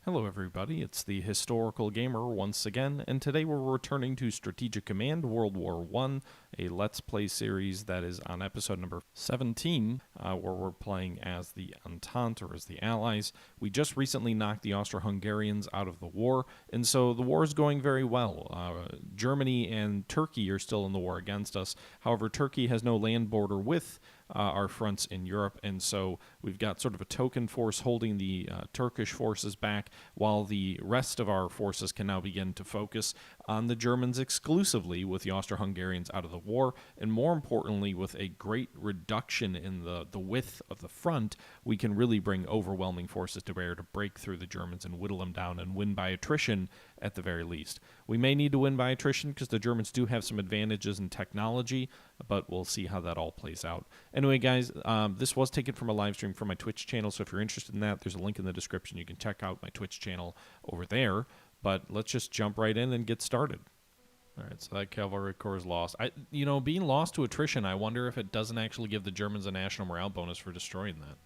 Hello everybody, it's the Historical Gamer once again, and today we're returning to Strategic Command World War I, a Let's Play series that is on episode number 17, where we're playing as the Entente, or as the Allies. We just recently knocked the Austro-Hungarians out of the war, and so the war is going very well. Germany and Turkey are still in the war against us. However, Turkey has no land border with our fronts in Europe, and so we've got sort of a token force holding the Turkish forces back, while the rest of our forces can now begin to focus on the Germans exclusively with the Austro-Hungarians out of the war, and more importantly, with a great reduction in the width of the front, we can really bring overwhelming forces to bear to break through the Germans and whittle them down and win by attrition at the very least. We may need to win by attrition because the Germans do have some advantages in technology, but we'll see how that all plays out. Anyway, guys, this was taken from a live stream from my Twitch channel, so if you're interested in that, there's a link in the description. You can check out my Twitch channel over there, but let's just jump right in and get started. All right, so that cavalry corps is lost. Being lost to attrition, I wonder if it doesn't actually give the Germans a national morale bonus for destroying that.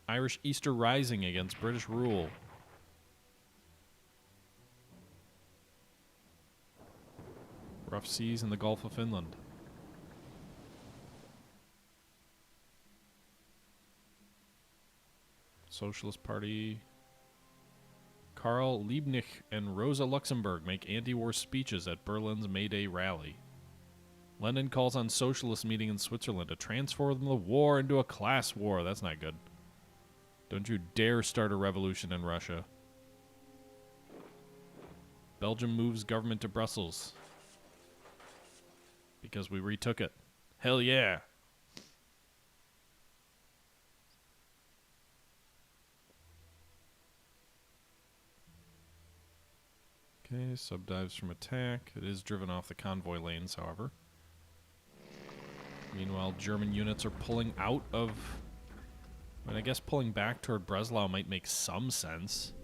Irish Easter Rising against British rule. Rough seas in the Gulf of Finland. Socialist Party. Karl Liebknecht and Rosa Luxemburg make anti-war speeches at Berlin's May Day rally. Lenin calls on socialist meeting in Switzerland to transform the war into a class war. That's not good. Don't you dare start a revolution in Russia. Belgium moves government to Brussels. Because we retook it. Hell yeah. Okay, subdives from attack. It is driven off the convoy lanes, however. Meanwhile, German units are pulling out of... I guess pulling back toward Breslau might make some sense.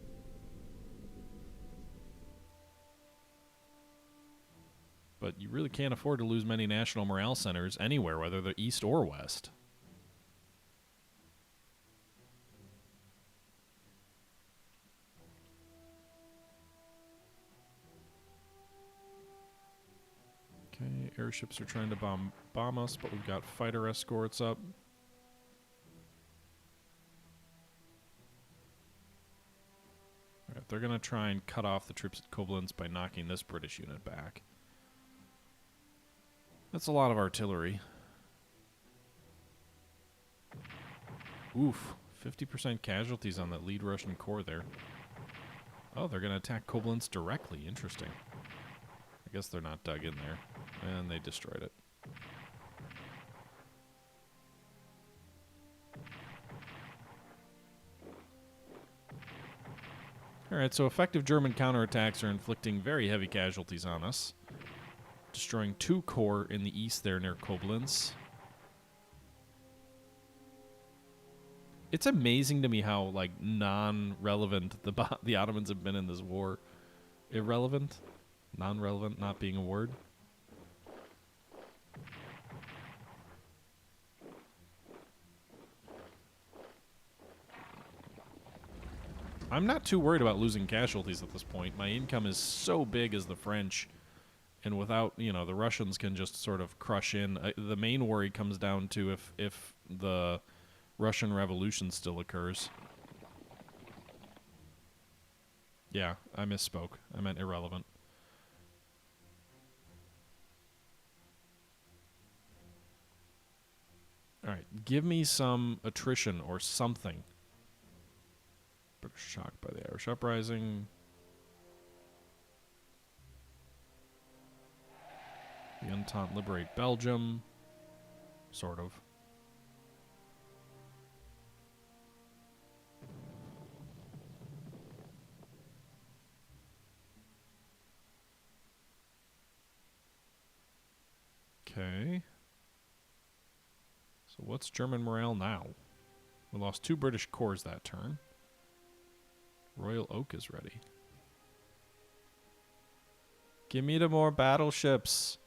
But you really can't afford to lose many national morale centers anywhere, whether they're east or west. Okay, airships are trying to bomb us, but we've got fighter escorts up. Alright, they're going to try and cut off the troops at Koblenz by knocking this British unit back. That's a lot of artillery. Oof, 50% casualties on that lead Russian corps there. Oh, they're going to attack Koblenz directly. Interesting. I guess they're not dug in there. And they destroyed it. Alright, so effective German counterattacks are inflicting very heavy casualties on us. Destroying 2 corps in the east there near Koblenz. It's amazing to me how, like, non-relevant the Ottomans have been in this war. Irrelevant? Non-relevant not being a word. I'm not too worried about losing casualties at this point. My income is so big as the French, and without, the Russians can just sort of crush in. The main worry comes down to if the Russian Revolution still occurs. Yeah, I misspoke. I meant irrelevant. Alright, give me some attrition or something. British shocked by the Irish uprising. The Entente liberate Belgium. Sort of. Okay. So what's German morale now? We lost 2 British corps that turn. Royal Oak is ready. Give me the more battleships.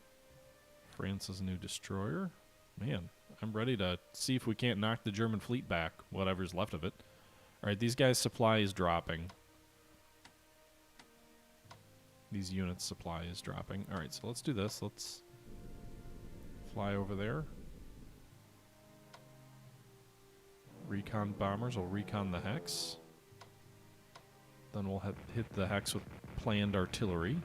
France's new destroyer. Man, I'm ready to see if we can't knock the German fleet back, whatever's left of it. All right, these guys' supply is dropping. These units' supply is dropping. All right, so let's do this. Let's fly over there. Recon bombers will recon the Hex. Then we'll hit the Hex with planned artillery.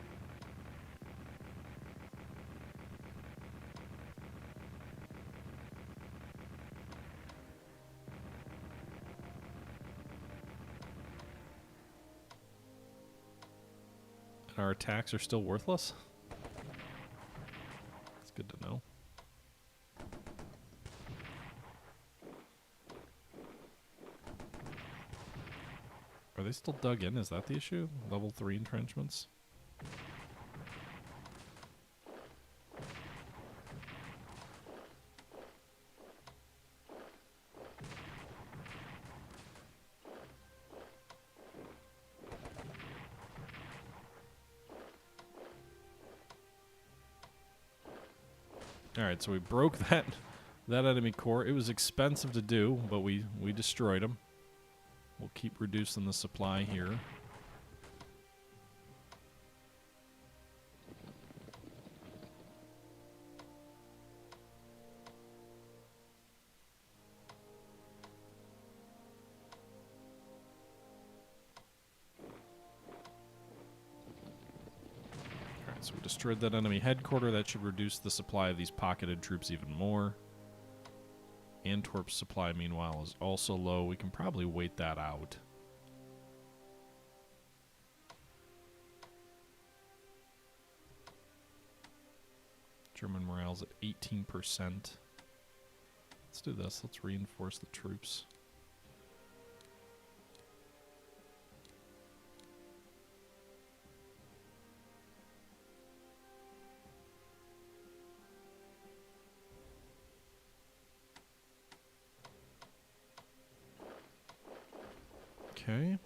And our attacks are still worthless? That's good to know. Are they still dug in? Is that the issue? Level 3 entrenchments? Alright, so we broke that enemy core. It was expensive to do, but we destroyed them. We'll keep reducing the supply here. Alright, so we destroyed that enemy headquarter. That should reduce the supply of these pocketed troops even more. Antwerp's supply, meanwhile, is also low. We can probably wait that out. German morale's at 18%. Let's do this. Let's reinforce the troops. Okay.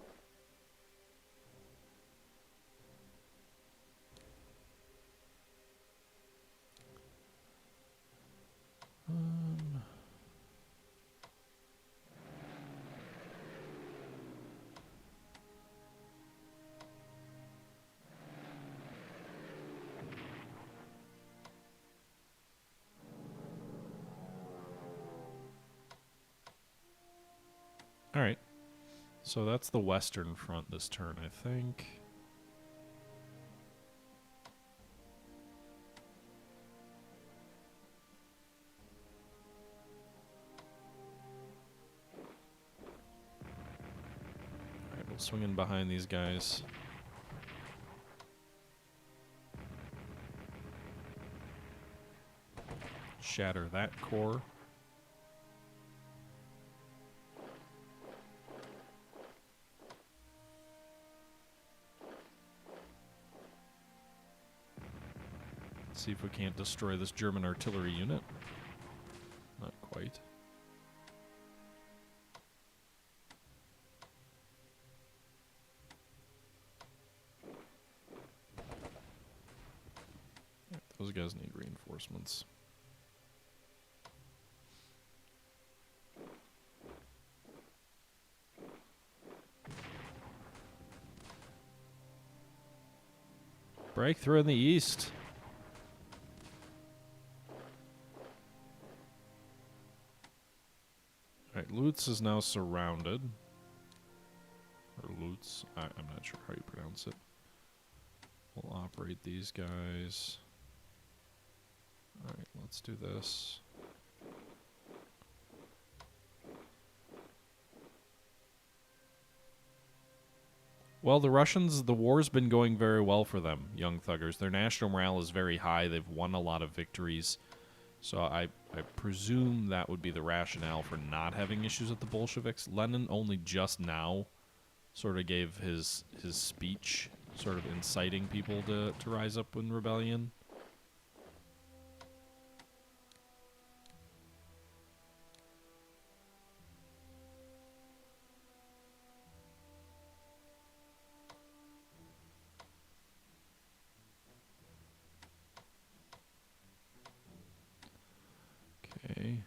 All right. So that's the Western Front this turn, I think. Alright, we'll swing in behind these guys. Shatter that core. See if we can't destroy this German artillery unit. Not quite. Right, those guys need reinforcements. Breakthrough in the east. Alright, Lutz is now surrounded. Or Lutz, I'm not sure how you pronounce it. We'll operate these guys. Alright, let's do this. Well, the Russians, the war's been going very well for them, young thuggers. Their national morale is very high. They've won a lot of victories. So I presume that would be the rationale for not having issues with the Bolsheviks. Lenin only just now sort of gave his speech, sort of inciting people to rise up in rebellion. Okay.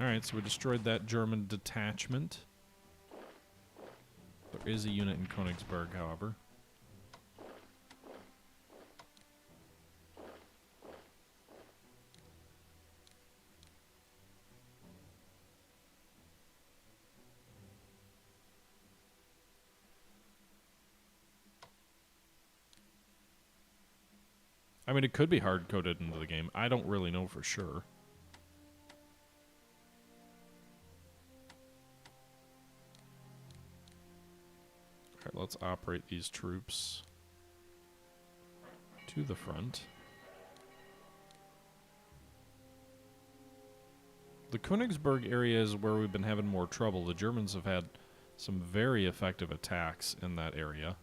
Alright, so we destroyed that German detachment. There is a unit in Königsberg, however. I mean, it could be hard-coded into the game. I don't really know for sure. Alright, let's operate these troops to the front. The Königsberg area is where we've been having more trouble. The Germans have had some very effective attacks in that area.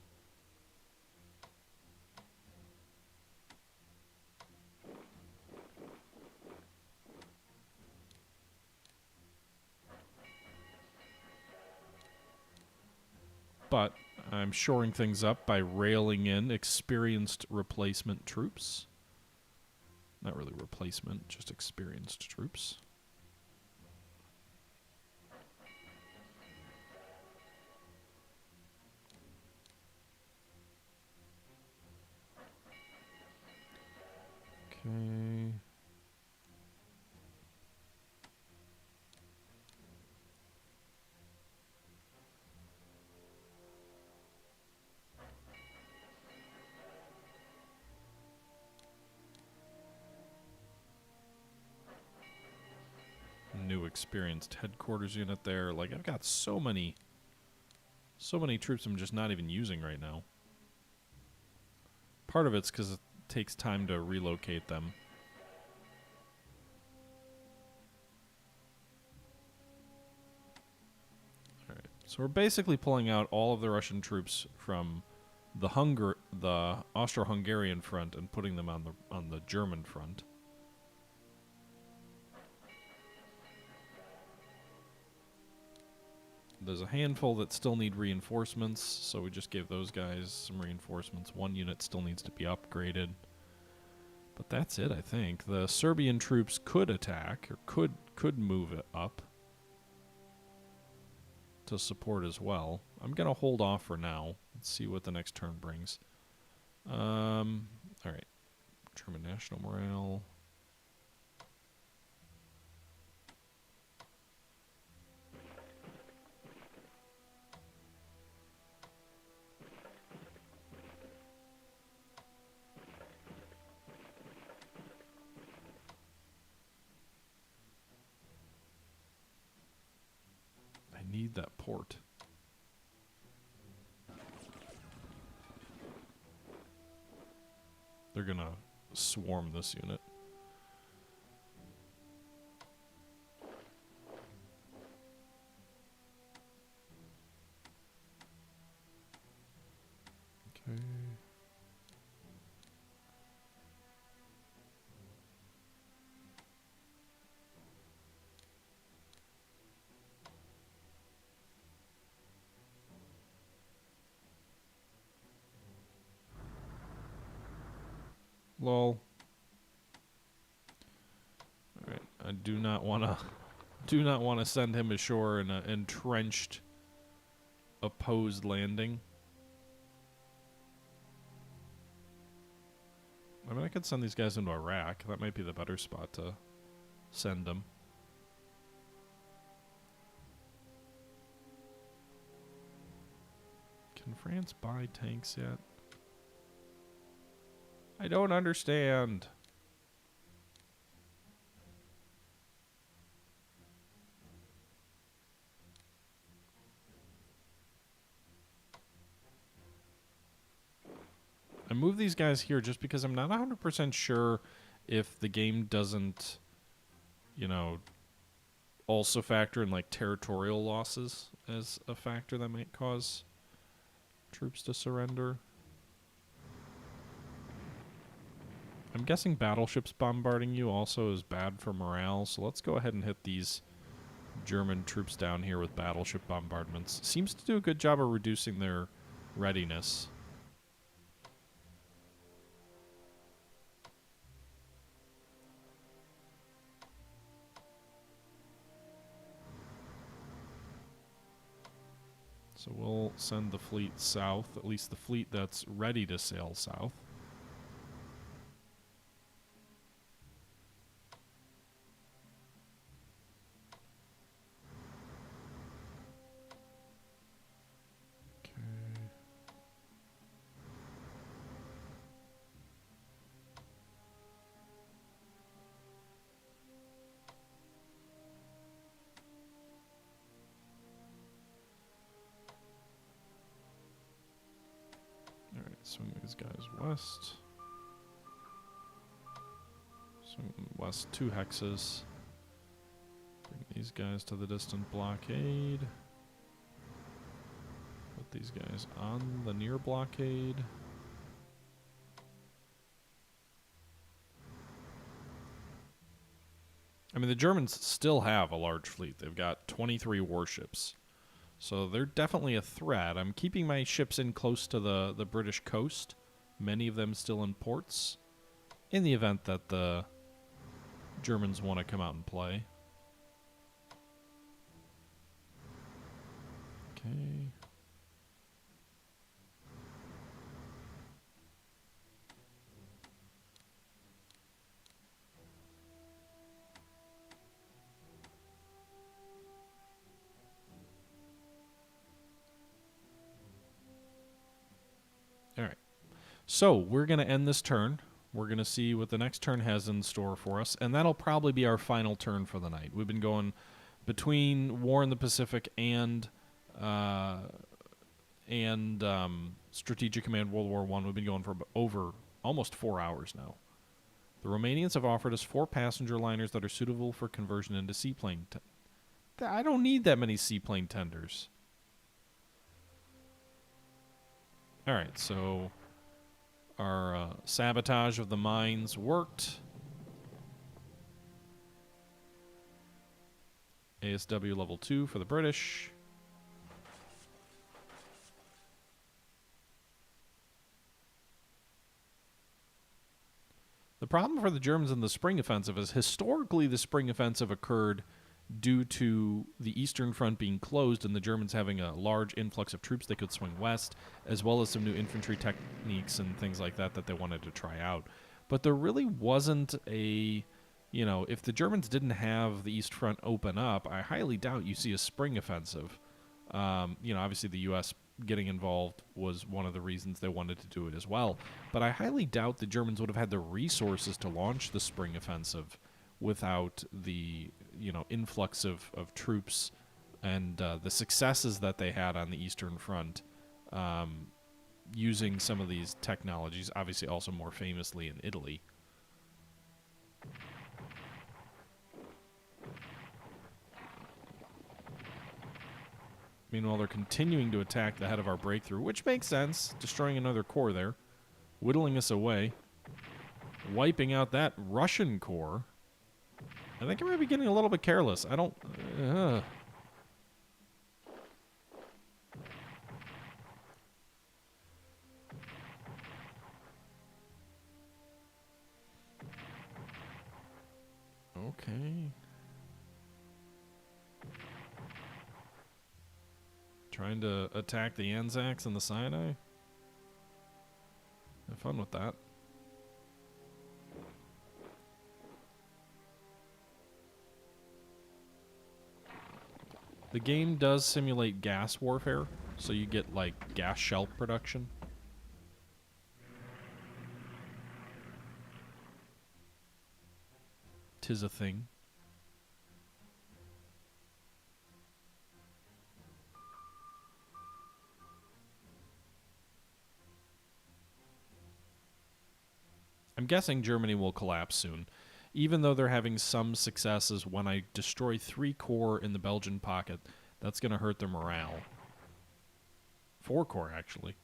But I'm shoring things up by railing in experienced replacement troops. Not really replacement, just experienced troops. Okay. New experienced headquarters unit there. Like, I've got so many troops I'm just not even using right now. Part of it's because it takes time to relocate them. Alright, so we're basically pulling out all of the Russian troops from the Austro-Hungarian front and putting them on the German front. There's a handful that still need reinforcements, so we just gave those guys some reinforcements. One unit still needs to be upgraded. But that's it, I think. The Serbian troops could attack, or could move it up to support as well. I'm going to hold off for now. Let's see what the next turn brings. Alright. German national morale. Need that port. They're gonna swarm this unit. Okay. Lol. Alright, I do not wanna send him ashore in an entrenched opposed landing. I mean, I could send these guys into Iraq. That might be the better spot to send them. Can France buy tanks yet? I don't understand. I move these guys here just because I'm not 100% sure if the game doesn't, you know, also factor in like territorial losses as a factor that might cause troops to surrender. I'm guessing battleships bombarding you also is bad for morale, so let's go ahead and hit these German troops down here with battleship bombardments. Seems to do a good job of reducing their readiness. So we'll send the fleet south, at least the fleet that's ready to sail south. Alright, swing these guys west. Swing them west 2 hexes. Bring these guys to the distant blockade. Put these guys on the near blockade. I mean, the Germans still have a large fleet. They've got 23 warships. So they're definitely a threat. I'm keeping my ships in close to the British coast. Many of them still in ports. In the event that the Germans want to come out and play. Okay. All right. So we're going to end this turn. We're going to see what the next turn has in store for us, and that'll probably be our final turn for the night. We've been going between War in the Pacific and Strategic Command World War I. We've been going for over almost 4 hours now. The Romanians have offered us 4 passenger liners that are suitable for conversion into seaplane. I don't need that many seaplane tenders. All right, so our sabotage of the mines worked. ASW level 2 for the British. The problem for the Germans in the spring offensive is historically the spring offensive occurred due to the Eastern Front being closed and the Germans having a large influx of troops they could swing west, as well as some new infantry techniques and things like that that they wanted to try out. But there really wasn't a, you know, if the Germans didn't have the East Front open up, I highly doubt you see a spring offensive. You know, obviously the U.S. getting involved was one of the reasons they wanted to do it as well. But I highly doubt the Germans would have had the resources to launch the spring offensive without the, you know, influx of troops and the successes that they had on the Eastern Front using some of these technologies, obviously also more famously in Italy. Meanwhile, they're continuing to attack the head of our breakthrough, which makes sense, destroying another corps there, whittling us away, wiping out that Russian corps. I think I might be getting a little bit careless. I don't... Okay. Trying to attack the Anzacs and the Sinai? Have fun with that. The game does simulate gas warfare, so you get, like, gas shell production. Tis a thing. I'm guessing Germany will collapse soon, even though they're having some successes. When I destroy 3 corps in the Belgian pocket, that's going to hurt their morale. 4 corps, actually.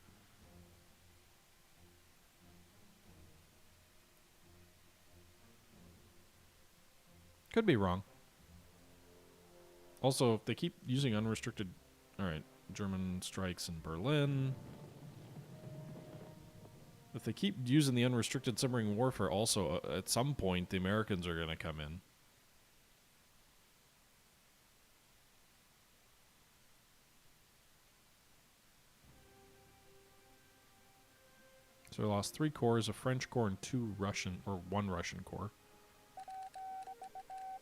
Could be wrong. Also, if they keep using unrestricted... Alright, German strikes in Berlin. If they keep using the unrestricted submarine warfare, also, at some point, the Americans are going to come in. So we lost 3 corps, a French corps, and 2 Russian, or 1 Russian corps.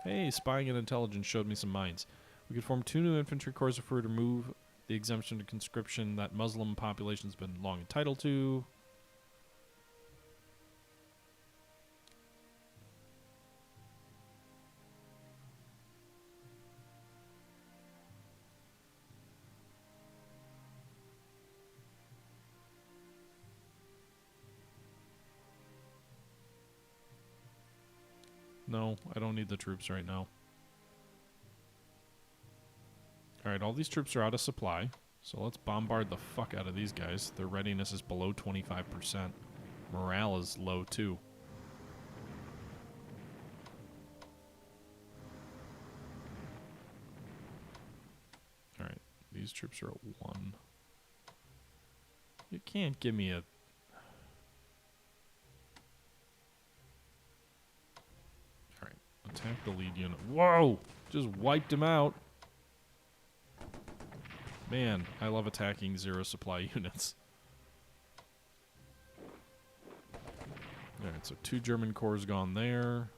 Hey, spying and intelligence showed me some mines. We could form 2 new infantry corps if we were to remove the exemption to conscription that Muslim population's been long entitled to. No, I don't need the troops right now. Alright, all these troops are out of supply. So let's bombard the fuck out of these guys. Their readiness is below 25%. Morale is low too. Alright, these troops are at 1. You can't give me a... Alright, attack the lead unit. Whoa! Just wiped him out. Man, I love attacking 0 supply units. Alright, so 2 German corps gone there.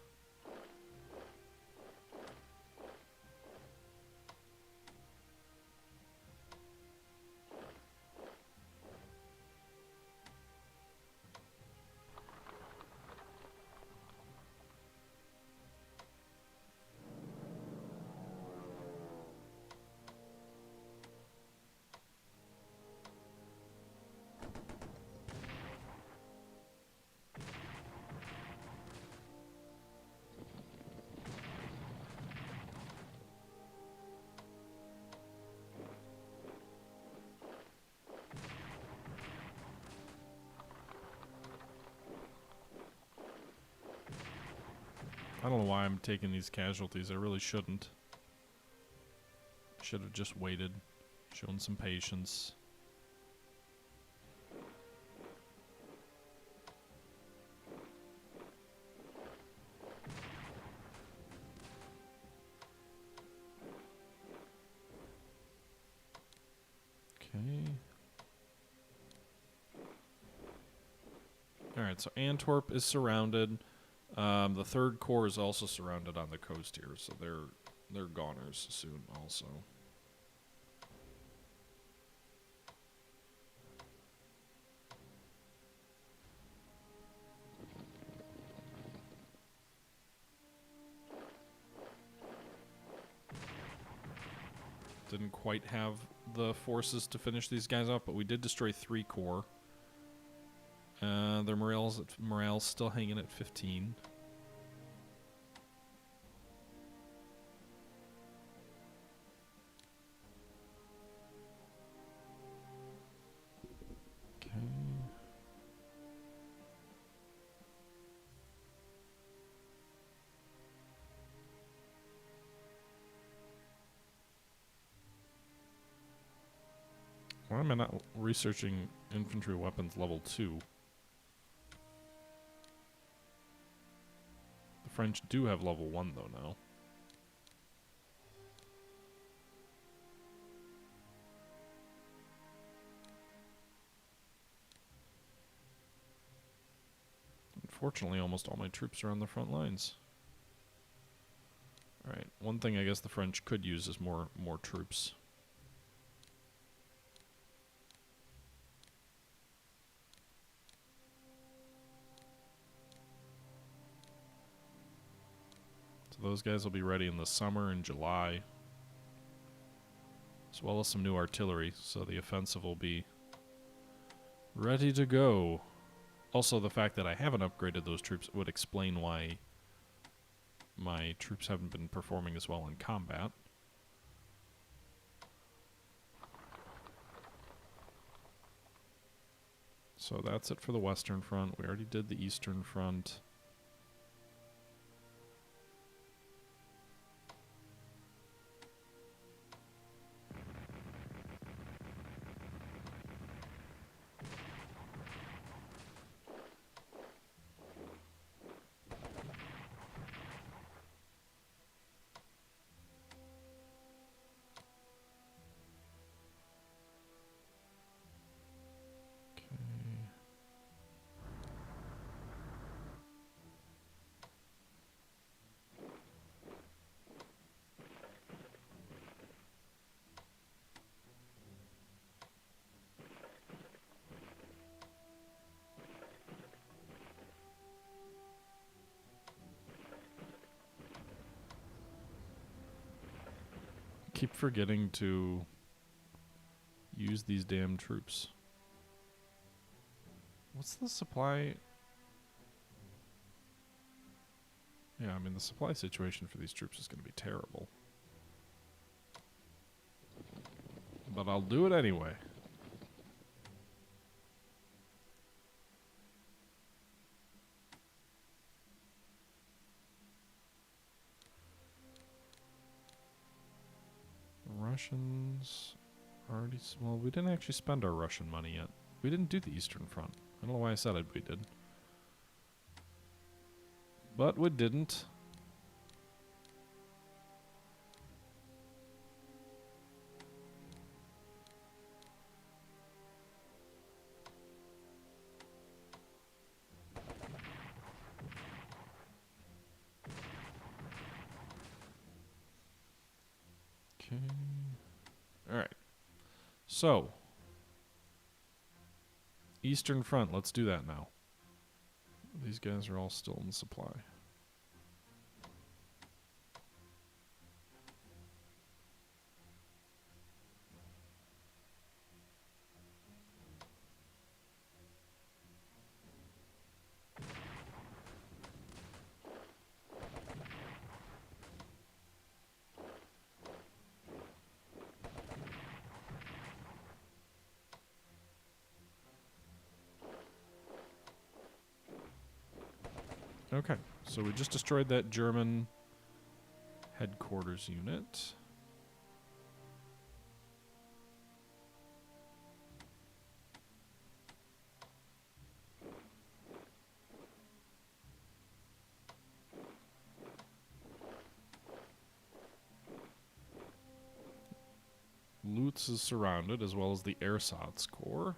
I don't know why I'm taking these casualties. I really shouldn't. Should have just waited, shown some patience. Okay. Alright, so Antwerp is surrounded. The 3rd Corps is also surrounded on the coast here, so they're goners soon also. Didn't quite have the forces to finish these guys up, but we did destroy 3 Corps. Their morale's still hanging at 15. Okay. Why am I not researching infantry weapons level 2? The French do have level 1 though now. Unfortunately, almost all my troops are on the front lines. Alright, one thing I guess the French could use is more troops. Those guys will be ready in the summer in July, as well as some new artillery, so the offensive will be ready to go. Also, the fact that I haven't upgraded those troops would explain why my troops haven't been performing as well in combat. So that's it for the Western Front. We already did the Eastern Front. keep forgetting to use these damn troops. What's the supply? Yeah, I mean, the supply situation for these troops is going to be terrible. But I'll do it anyway. Russians already... Well, we didn't actually spend our Russian money yet. We didn't do the Eastern Front. I don't know why I said we did. But we didn't. Okay. Alright. So. Eastern Front, let's do that now. These guys are all still in supply. Okay, so we just destroyed that German headquarters unit. Lutz is surrounded, as well as the Ersatz Corps.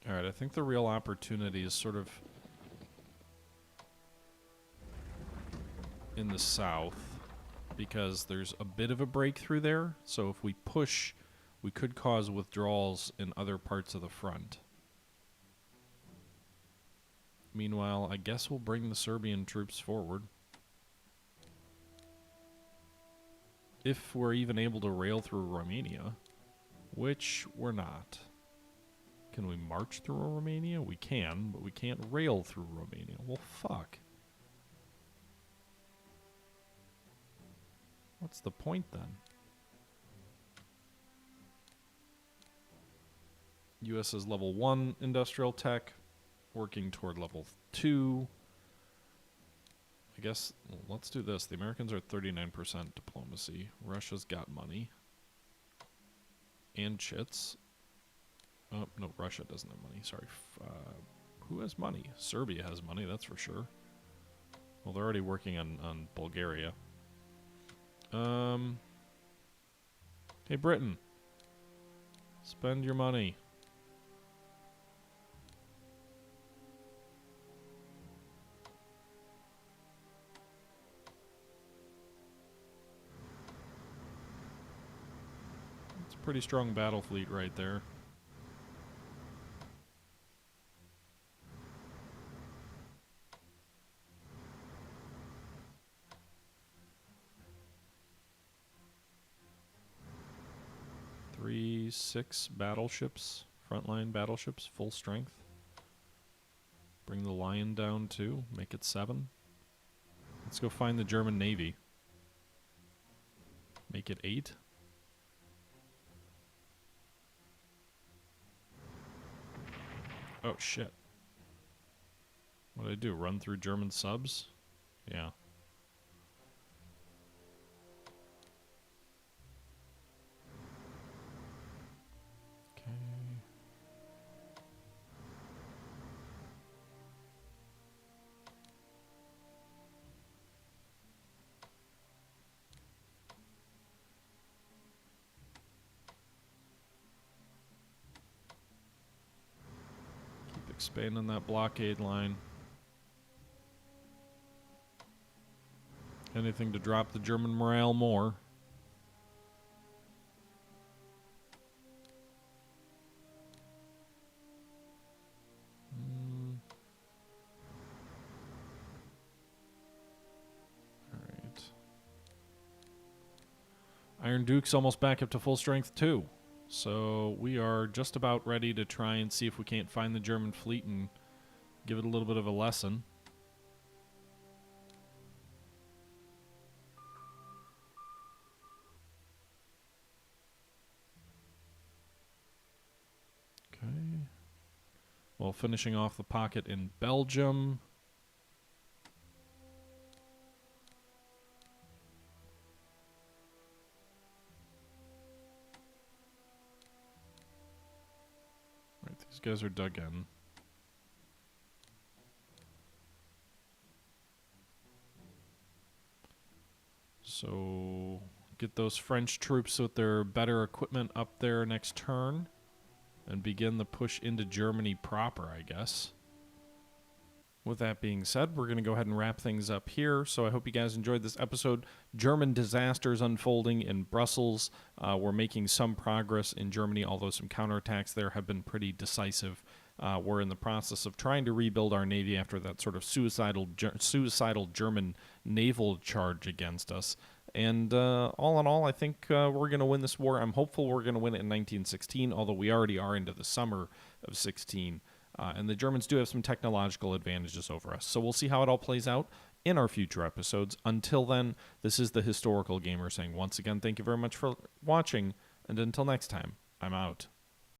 Alright, I think the real opportunity is sort of in the south, because there's a bit of a breakthrough there. So if we push, we could cause withdrawals in other parts of the front. Meanwhile, I guess we'll bring the Serbian troops forward. If we're even able to rail through Romania, which we're not. Can we march through Romania? We can, but we can't rail through Romania. Well, fuck. What's the point then? US is level 1 industrial tech, working toward level 2. I guess, well, let's do this. The Americans are 39% diplomacy. Russia's got money. And chits. Oh, no, Russia doesn't have money. Sorry. Who has money? Serbia has money, that's for sure. Well, they're already working on Bulgaria. Hey, Britain. Spend your money. It's a pretty strong battle fleet right there. Six battleships, frontline battleships, full strength. Bring the Lion down too, make it 7. Let's go find the German Navy. Make it 8. Oh shit. What did I do? Run through German subs? Yeah. Expanding that blockade line. Anything to drop the German morale more. Alright. Iron Duke's almost back up to full strength too. So we are just about ready to try and see if we can't find the German fleet and give it a little bit of a lesson. Okay. Well, finishing off the pocket in Belgium. Right, these guys are dug in. So get those French troops with their better equipment up there next turn and begin the push into Germany proper, I guess. With that being said, we're going to go ahead and wrap things up here. So I hope you guys enjoyed this episode. German disasters unfolding in Brussels. We're making some progress in Germany, although some counterattacks there have been pretty decisive. We're in the process of trying to rebuild our navy after that sort of suicidal German naval charge against us. And all in all, I think we're going to win this war. I'm hopeful we're going to win it in 1916, although we already are into the summer of 16. And the Germans do have some technological advantages over us. So we'll see how it all plays out in our future episodes. Until then, this is the Historical Gamer saying once again, thank you very much for watching. And until next time, I'm out.